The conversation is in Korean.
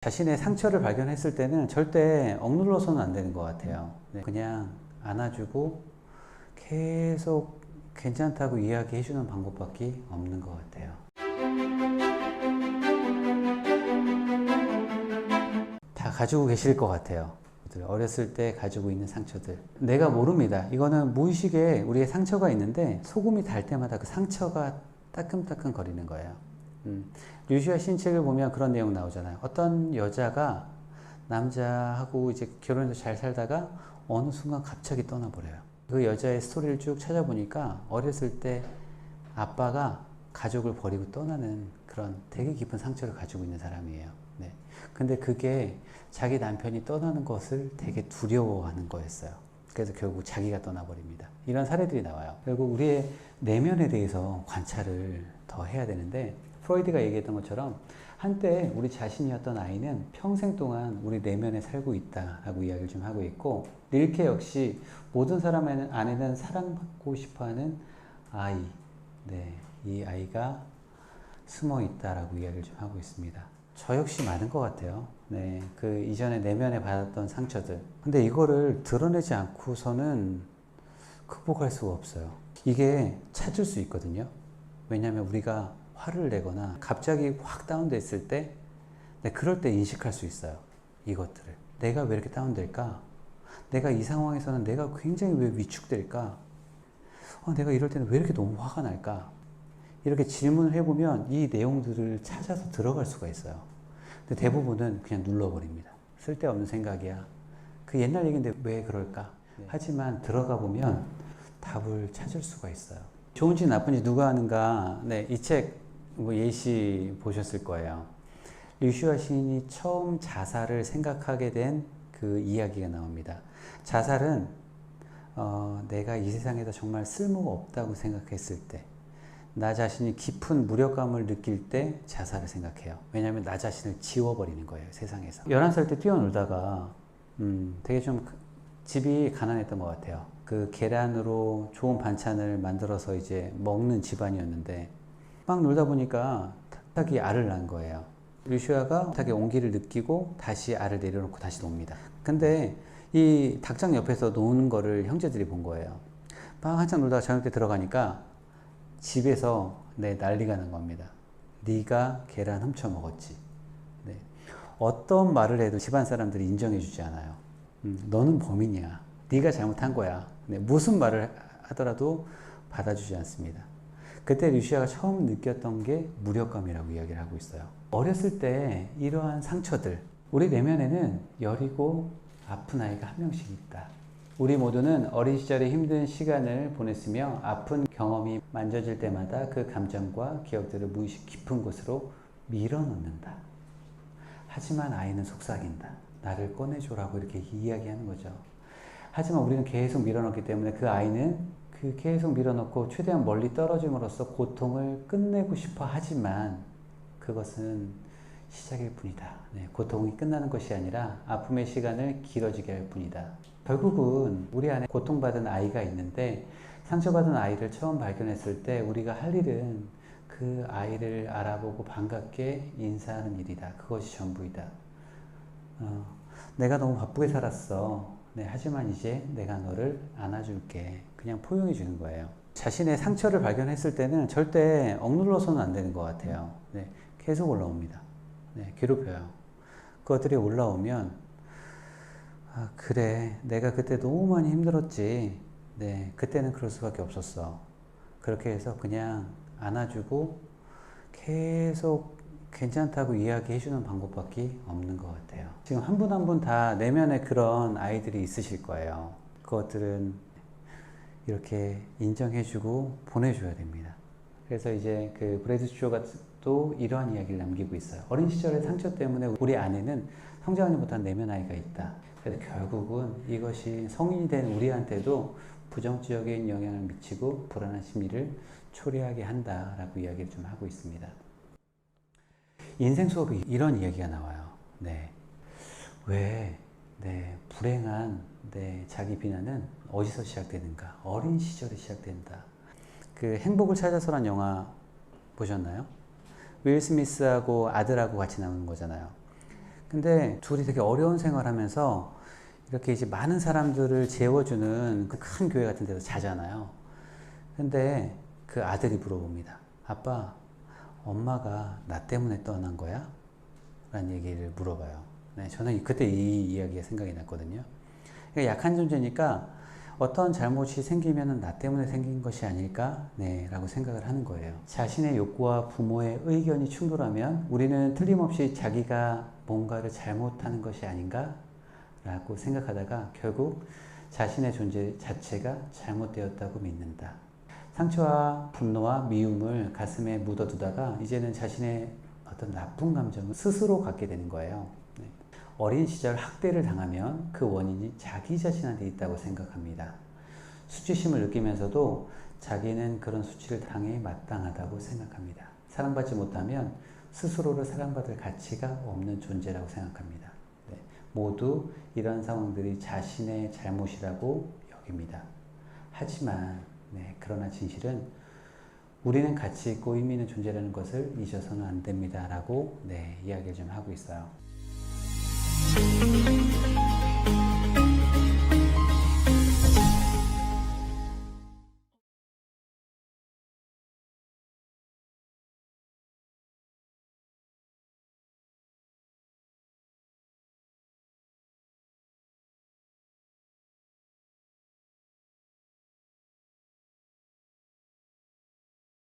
자신의 상처를 발견했을 때는 절대 억눌러서는 안 되는 것 같아요. 그냥 안아주고 계속 괜찮다고 이야기해주는 방법밖에 없는 것 같아요. 다 가지고 계실 것 같아요. 어렸을 때 가지고 있는 상처들. 내가 모릅니다. 이거는 무의식에 우리의 상처가 있는데 소금이 달 때마다 그 상처가 따끔따끔 거리는 거예요. 류시아 시인 책을 보면 그런 내용 나오잖아요. 어떤 여자가 남자하고 이제 결혼해서 잘 살다가 어느 순간 갑자기 떠나버려요. 그 여자의 스토리를 쭉 찾아보니까 어렸을 때 아빠가 가족을 버리고 떠나는 그런 되게 깊은 상처를 가지고 있는 사람이에요. 네. 근데 그게 자기 남편이 떠나는 것을 되게 두려워하는 거였어요. 그래서 결국 자기가 떠나버립니다. 이런 사례들이 나와요. 결국 우리의 내면에 대해서 관찰을 더 해야 되는데, 프로이드가 얘기했던 것처럼 한때 우리 자신이었던 아이는 평생 동안 우리 내면에 살고 있다라고 이야기를 좀 하고 있고, 릴케 역시 모든 사람 안에는 사랑받고 싶어하는 아이, 네, 이 아이가 숨어 있다라고 이야기를 좀 하고 있습니다. 저 역시 많은 것 같아요. 네, 그 이전에 내면에 받았던 상처들. 근데 이거를 드러내지 않고서는 극복할 수가 없어요. 이게 찾을 수 있거든요. 왜냐하면 우리가 화를 내거나 갑자기 확 다운됐을 때, 네, 그럴 때 인식할 수 있어요. 이것들을. 내가 왜 이렇게 다운될까? 내가 이 상황에서는 내가 굉장히 왜 위축될까? 내가 이럴 때는 왜 이렇게 너무 화가 날까? 이렇게 질문을 해보면 이 내용들을 찾아서 들어갈 수가 있어요. 근데 대부분은 그냥 눌러버립니다. 쓸데없는 생각이야. 그 옛날 얘기인데 왜 그럴까? 하지만 들어가 보면 답을 찾을 수가 있어요. 좋은지 나쁜지 누가 아는가? 네, 이 책 예시 보셨을 거예요. 류시아 시인이 처음 자살을 생각하게 된 그 이야기가 나옵니다. 자살은 내가 이 세상에서 정말 쓸모가 없다고 생각했을 때, 나 자신이 깊은 무력감을 느낄 때 자살을 생각해요. 왜냐하면 나 자신을 지워버리는 거예요, 세상에서. 11살 때 뛰어놀다가 되게 좀 집이 가난했던 것 같아요. 그 계란으로 좋은 반찬을 만들어서 이제 먹는 집안이었는데, 막 놀다 보니까 닭이 알을 낳은 거예요. 류시아가 닭의 온기를 느끼고 다시 알을 내려놓고 다시 놉니다. 근데 이 닭장 옆에서 노는 거를 형제들이 본 거예요. 막 한참 놀다가 저녁 때 들어가니까 집에서 난리가 난 겁니다. 네가 계란 훔쳐 먹었지. 네. 어떤 말을 해도 집안 사람들이 인정해 주지 않아요. 너는 범인이야. 네가 잘못한 거야. 네. 무슨 말을 하더라도 받아주지 않습니다. 그때 류시아가 처음 느꼈던 게 무력감이라고 이야기를 하고 있어요. 어렸을 때 이러한 상처들, 우리 내면에는 여리고 아픈 아이가 한 명씩 있다. 우리 모두는 어린 시절에 힘든 시간을 보냈으며 아픈 경험이 만져질 때마다 그 감정과 기억들을 무의식 깊은 곳으로 밀어넣는다. 하지만 아이는 속삭인다. 나를 꺼내줘라고 이렇게 이야기하는 거죠. 하지만 우리는 계속 밀어넣기 때문에 그 아이는 그 계속 밀어넣고 최대한 멀리 떨어짐으로써 고통을 끝내고 싶어 하지만 그것은 시작일 뿐이다. 네, 고통이 끝나는 것이 아니라 아픔의 시간을 길어지게 할 뿐이다. 결국은 우리 안에 고통받은 아이가 있는데, 상처받은 아이를 처음 발견했을 때 우리가 할 일은 그 아이를 알아보고 반갑게 인사하는 일이다. 그것이 전부이다. 내가 너무 바쁘게 살았어. 네, 하지만 이제 내가 너를 안아줄게. 그냥 포용해 주는 거예요. 자신의 상처를 발견했을 때는 절대 억눌러서는 안 되는 것 같아요. 네, 계속 올라옵니다. 네, 괴롭혀요. 그것들이 올라오면 그래, 내가 그때 너무 많이 힘들었지. 네, 그때는 그럴 수밖에 없었어. 그렇게 해서 그냥 안아주고 계속 괜찮다고 이야기해주는 방법밖에 없는 것 같아요. 지금 한 분 한 분 다 내면에 그런 아이들이 있으실 거예요. 그것들은 이렇게 인정해주고 보내줘야 됩니다. 그래서 이제 그 브래드 슈어가 또 이러한 이야기를 남기고 있어요. 어린 시절의 상처 때문에 우리 안에는 성장하지 못한 내면 아이가 있다. 그래서 결국은 이것이 성인이 된 우리한테도 부정적인 영향을 미치고 불안한 심리를 초래하게 한다라고 이야기를 좀 하고 있습니다. 인생 수업에 이런 이야기가 나와요. 네. 왜, 불행한, 자기 비난은 어디서 시작되는가? 어린 시절에 시작된다. 그 행복을 찾아서란 영화 보셨나요? 윌 스미스하고 아들하고 같이 나오는 거잖아요. 근데 둘이 되게 어려운 생활하면서 이렇게 이제 많은 사람들을 재워주는 그 큰 교회 같은 데서 자잖아요. 근데 그 아들이 물어봅니다. 아빠, 엄마가 나 때문에 떠난 거야? 라는 얘기를 물어봐요. 네, 저는 그때 이 이야기가 생각이 났거든요. 그러니까 약한 존재니까 어떤 잘못이 생기면 나 때문에 생긴 것이 아닐까? 네, 라고 생각을 하는 거예요. 자신의 욕구와 부모의 의견이 충돌하면 우리는 틀림없이 자기가 뭔가를 잘못하는 것이 아닌가? 라고 생각하다가 결국 자신의 존재 자체가 잘못되었다고 믿는다. 상처와 분노와 미움을 가슴에 묻어두다가 이제는 자신의 어떤 나쁜 감정을 스스로 갖게 되는 거예요. 네. 어린 시절 학대를 당하면 그 원인이 자기 자신한테 있다고 생각합니다. 수치심을 느끼면서도 자기는 그런 수치를 당해 마땅하다고 생각합니다. 사랑받지 못하면 스스로를 사랑받을 가치가 없는 존재라고 생각합니다. 네. 모두 이런 상황들이 자신의 잘못이라고 여깁니다. 하지만 그러나 진실은 우리는 가치 있고 의미 있는 존재라는 것을 잊어서는 안 됩니다. 라고 이야기를 좀 하고 있어요.